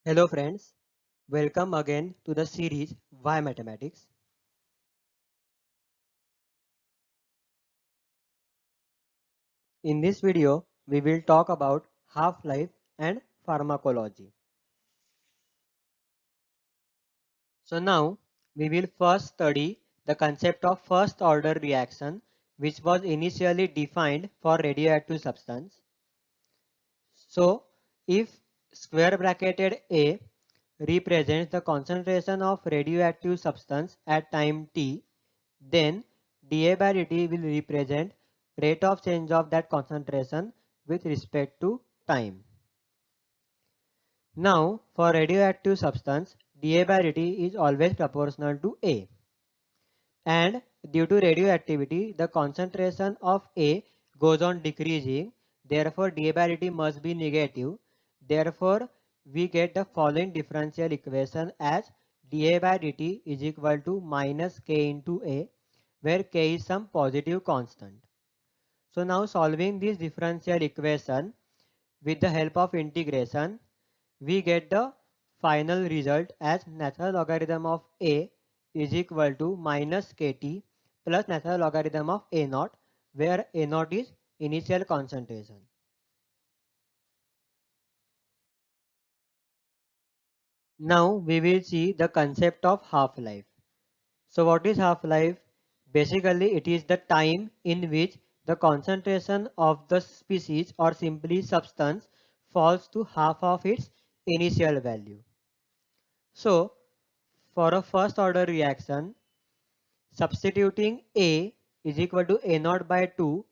Hello friends, welcome again to the series Why Mathematics. In this video, we will talk about half-life and pharmacology. So now, we will first study the concept of first order reaction which was initially defined for radioactive substance. So, if square bracketed A represents the concentration of radioactive substance at time t, then dA by dt will represent rate of change of that concentration with respect to time. Now, for radioactive substance, dA by dt is always proportional to A. And due to radioactivity, the concentration of A goes on decreasing. Therefore, dA by dt must be negative. Therefore, we get the following differential equation as dA by dt is equal to minus k into A, where k is some positive constant. So now solving this differential equation with the help of integration, we get the final result as natural logarithm of A is equal to minus kt plus natural logarithm of A naught, where A naught is initial concentration. Now we will see the concept of half-life. So what is half-life? Basically it is the time in which the concentration of the species or simply substance falls to half of its initial value. So for a first order reaction, substituting A is equal to A naught by 2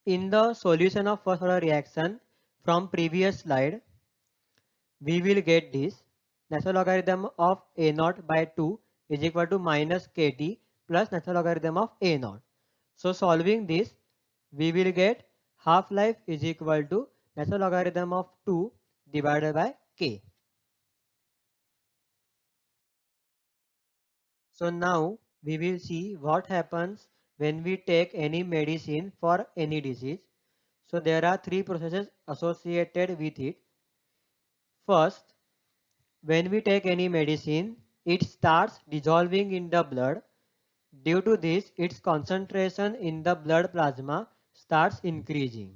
in the solution of first order reaction from previous slide, we will get this natural logarithm of A naught by 2 is equal to minus kt plus natural logarithm of A naught. So solving this, we will get half-life is equal to natural logarithm of 2 divided by k. So now we will see what happens when we take any medicine for any disease. So there are three processes associated with it. First, when we take any medicine, it starts dissolving in the blood. Due to this, its concentration in the blood plasma starts increasing.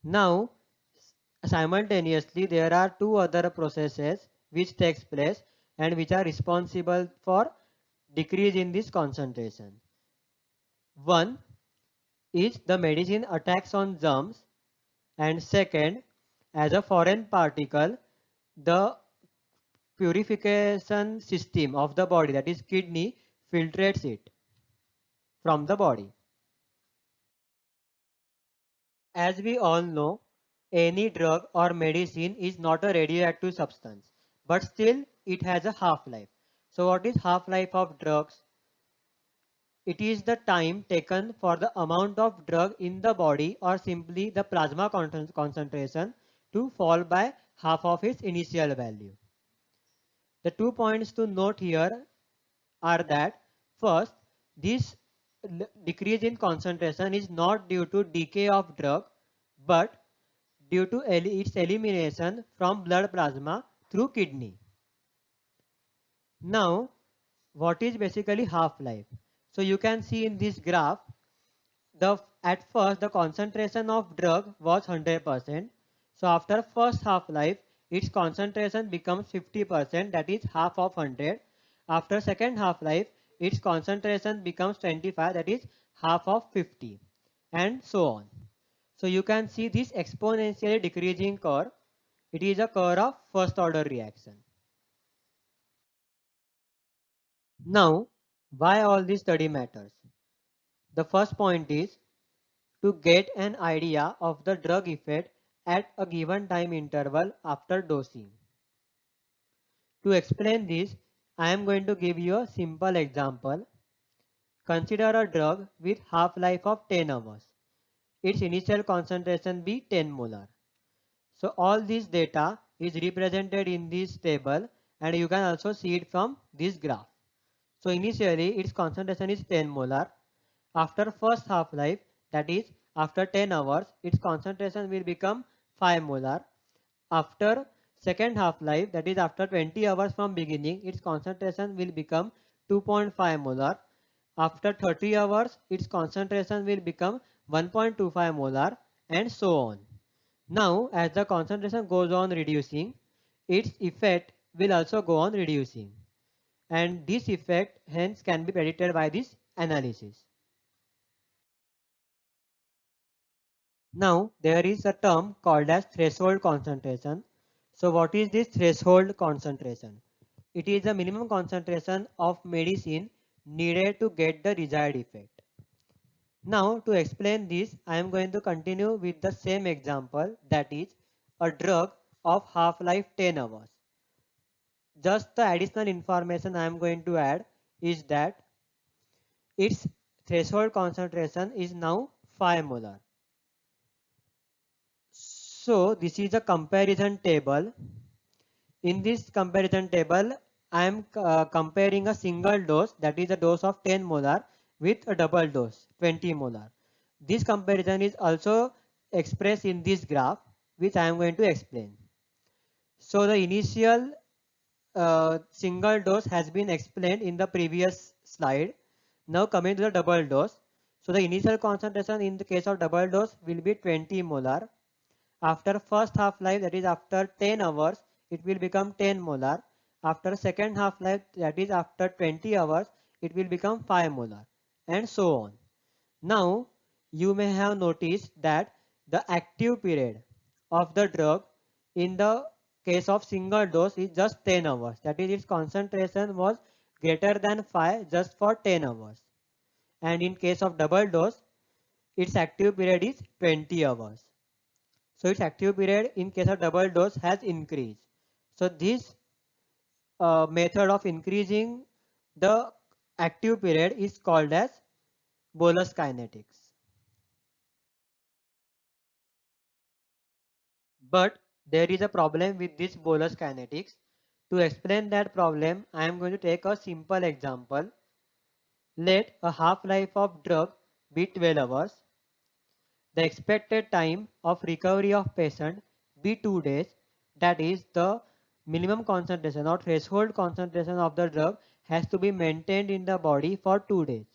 Now, simultaneously, there are two other processes which takes place and which are responsible for decrease in this concentration. One is the medicine attacks on germs, and second, as a foreign particle, the purification system of the body, that is kidney, filtrates it from the body. As we all know, any drug or medicine is not a radioactive substance, but still it has a half-life. So what is half-life of drugs? It is the time taken for the amount of drug in the body or simply the plasma concentration to fall by half of its initial value. The 2 points to note here are that first, this decrease in concentration is not due to decay of drug but due to its elimination from blood plasma through kidney. Now, what is basically half-life? So you can see in this graph, at first the concentration of drug was 100%. So after first half-life, its concentration becomes 50%, that is half of 100. After second half-life, its concentration becomes 25, that is half of 50, and so on. So you can see this exponentially decreasing curve. It is a curve of first order reaction. Now, why all this study matters? The first point is to get an idea of the drug effect at a given time interval after dosing. To explain this, I am going to give you a simple example. Consider a drug with half-life of 10 hours. Its initial concentration be 10 molar. So all this data is represented in this table and you can also see it from this graph. So initially its concentration is 10 molar. After first half-life, that is after 10 hours, its concentration will become 5 molar. After Second half-life, that is after 20 hours from beginning, its concentration will become 2.5 molar. After 30 hours, its concentration will become 1.25 molar and so on. Now, as the concentration goes on reducing, its effect will also go on reducing. And this effect hence can be predicted by this analysis. Now, there is a term called as threshold concentration. So what is this threshold concentration? It is the minimum concentration of medicine needed to get the desired effect. Now, to explain this, I am going to continue with the same example, that is a drug of half-life 10 hours. Just the additional information I am going to add is that its threshold concentration is now 5 molar. So this is a comparison table. In this comparison table, I am comparing a single dose, that is a dose of 10 molar, with a double dose 20 molar. This comparison is also expressed in this graph, which I am going to explain. So the initial single dose has been explained in the previous slide. Now coming to the double dose. So the initial concentration in the case of double dose will be 20 molar. After first half-life, that is after 10 hours, it will become 10 molar. After second half-life, that is after 20 hours, it will become 5 molar and so on. Now, you may have noticed that the active period of the drug in the case of single dose is just 10 hours. That is, its concentration was greater than 5 just for 10 hours. And in case of double dose, its active period is 20 hours. So its active period in case of double dose has increased. So this method of increasing the active period is called as bolus kinetics. But there is a problem with this bolus kinetics. To explain that problem, I am going to take a simple example. Let a half-life of drug be 12 hours. The expected time of recovery of patient be 2 days. That is, the minimum concentration or threshold concentration of the drug has to be maintained in the body for 2 days.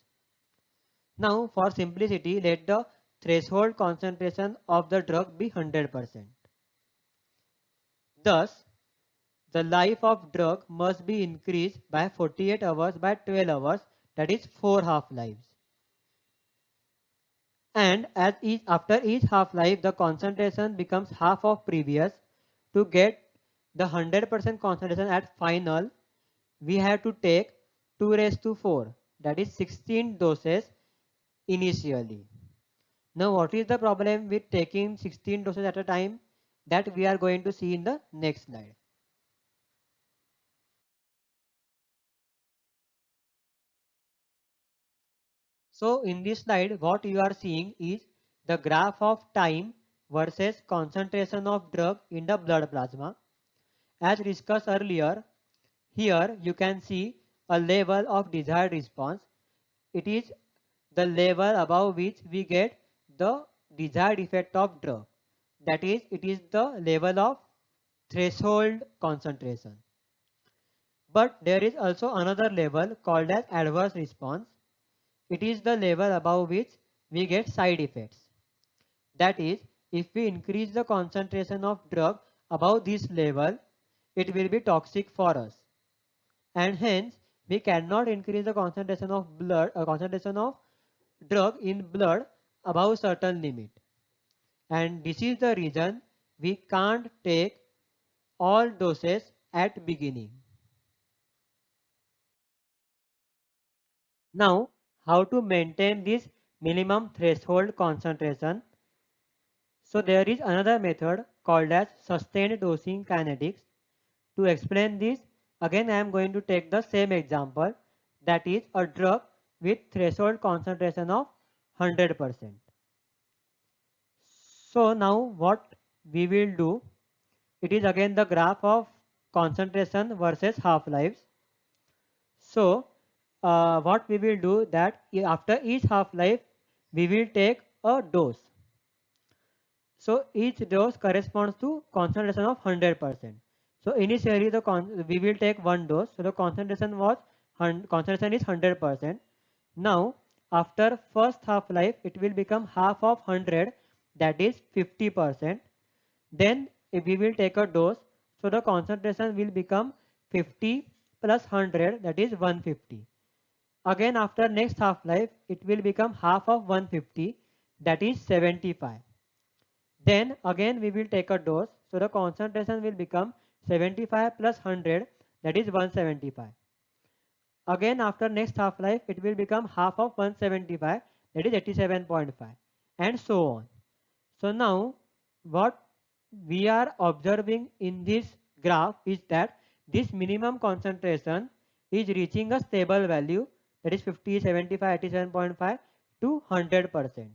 Now, for simplicity, let the threshold concentration of the drug be 100%. Thus, the life of drug must be increased by 48 hours by 12 hours, that is 4 half-lives. And after each half-life, the concentration becomes half of previous. To get the 100% concentration at final, we have to take 2 raised to 4, that is 16 doses initially. Now, what is the problem with taking 16 doses at a time? That we are going to see in the next slide. So in this slide, what you are seeing is the graph of time versus concentration of drug in the blood plasma. As discussed earlier, here you can see a level of desired response. It is the level above which we get the desired effect of drug. That is, it is the level of threshold concentration. But there is also another level called as adverse response. It is the level above which we get side effects. That is, if we increase the concentration of drug above this level, it will be toxic for us. And hence, we cannot increase the concentration of drug in blood above certain limit. And this is the reason we can't take all doses at beginning. Now, how to maintain this minimum threshold concentration? So there is another method called as sustained dosing kinetics. To explain this, again I am going to take the same example, that is a drug with threshold concentration of 100%. So now what we will do, it is again the graph of concentration versus half-lives. So what we will do that after each half-life we will take a dose. So each dose corresponds to concentration of 100%. So initially we will take one dose. So the concentration is 100%. Now after first half life it will become half of 100, that is 50%. Then if we will take a dose, so the concentration will become 50 plus 100, that is 150. Again after next half life it will become half of 150, that is 75. Then again we will take a dose, so the concentration will become 75 plus 100, that is 175. Again after next half life it will become half of 175, that is 87.5, and so on. So now what we are observing in this graph is that this minimum concentration is reaching a stable value, that is 50, 75, 87.5 to 100%.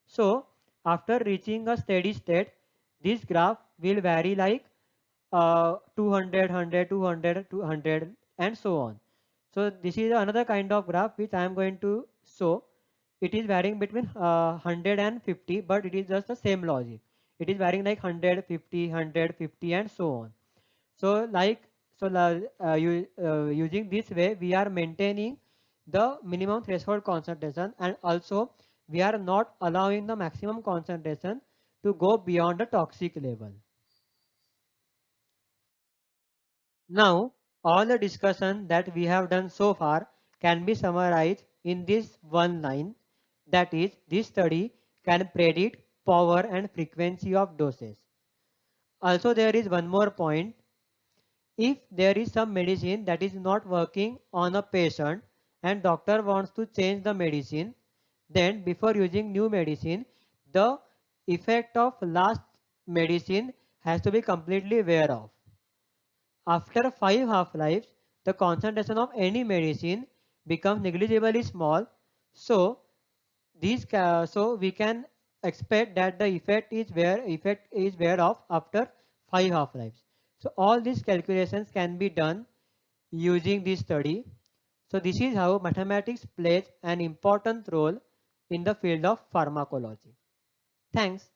So after reaching a steady state, this graph will vary like 200, 100, 200, 200 and so on. So this is another kind of graph which I am going to show. It is varying between 100 and 50, but it is just the same logic. It is varying like 100, 50, 100, 50 and so on. So using this way we are maintaining the minimum threshold concentration, and also we are not allowing the maximum concentration to go beyond the toxic level. Now, all the discussion that we have done so far can be summarized in this one line, that is, this study can predict power and frequency of doses. Also, there is one more point. If there is some medicine that is not working on a patient and doctor wants to change the medicine, then before using new medicine, the effect of last medicine has to be completely wear off. After 5 half-lives, the concentration of any medicine becomes negligibly small. So so we can expect that the effect is wear off after 5 half-lives. So all these calculations can be done using this study. So this is how mathematics plays an important role in the field of pharmacology. Thanks.